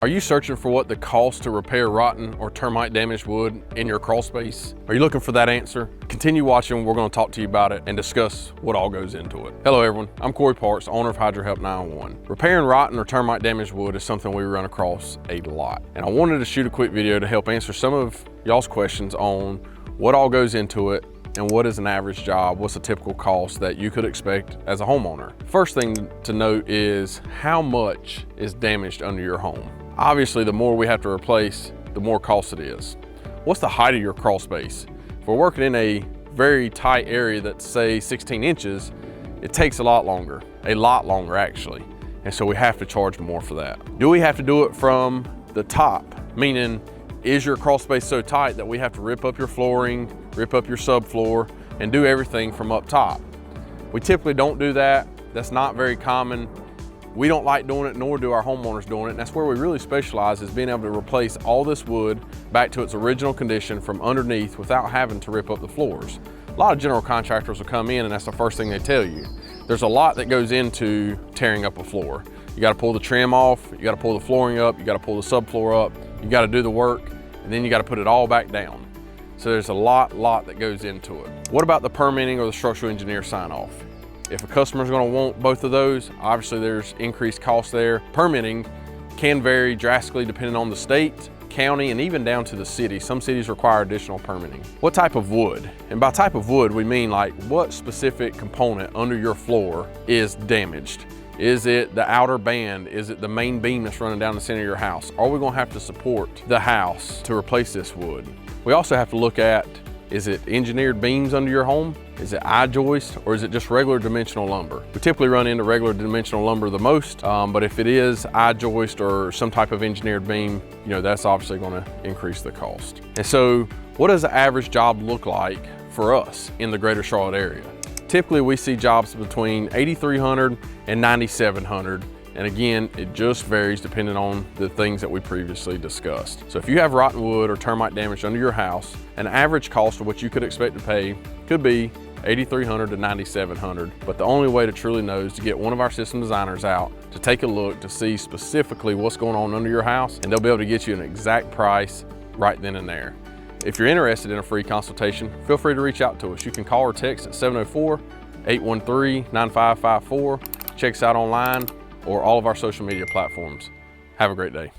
Are you searching for what the cost to repair rotten or termite damaged wood in your crawl space? Are you looking for that answer? Continue watching, we're gonna talk to you about it and discuss what all goes into it. Hello everyone, I'm Corey Parks, owner of Hydro Help 911. Repairing rotten or termite damaged wood is something we run across a lot. And I wanted to shoot a quick video to help answer some of y'all's questions on what all goes into it and what is an average job, what's a typical cost that you could expect as a homeowner. First thing to note is how much is damaged under your home. Obviously, the more we have to replace, the more cost it is. What's the height of your crawl space? If we're working in a very tight area that's say 16 inches, it takes a lot longer actually. And so we have to charge more for that. Do we have to do it from the top? Meaning, is your crawl space so tight that we have to rip up your flooring, rip up your subfloor, and do everything from up top? We typically don't do that. That's not very common. We don't like doing it, nor do our homeowners doing it. And that's where we really specialize, is being able to replace all this wood back to its original condition from underneath without having to rip up the floors. A lot of general contractors will come in and that's the first thing they tell you. There's a lot that goes into tearing up a floor. You gotta pull the trim off, you gotta pull the flooring up, you gotta pull the subfloor up, you gotta do the work, and then you gotta put it all back down. So there's a lot that goes into it. What about the permitting or the structural engineer sign off? If a customer's gonna want both of those, obviously there's increased costs there. Permitting can vary drastically depending on the state, county, and even down to the city. Some cities require additional permitting. What type of wood? And by type of wood, we mean like what specific component under your floor is damaged. Is it the outer band? Is it the main beam that's running down the center of your house? Are we gonna have to support the house to replace this wood? We also have to look at, is it engineered beams under your home? Is it I-joist, or is it just regular dimensional lumber? We typically run into regular dimensional lumber the most, but if it is I-joist or some type of engineered beam, that's obviously gonna increase the cost. And so what does the average job look like for us in the greater Charlotte area? Typically we see jobs between $8,300 and $9,700. And again, it just varies depending on the things that we previously discussed. So if you have rotten wood or termite damage under your house, an average cost of what you could expect to pay could be $8,300 to $9,700. But the only way to truly know is to get one of our system designers out to take a look to see specifically what's going on under your house, and they'll be able to get you an exact price right then and there. If you're interested in a free consultation, feel free to reach out to us. You can call or text at 704-813-9554. Check us out online or all of our social media platforms. Have a great day.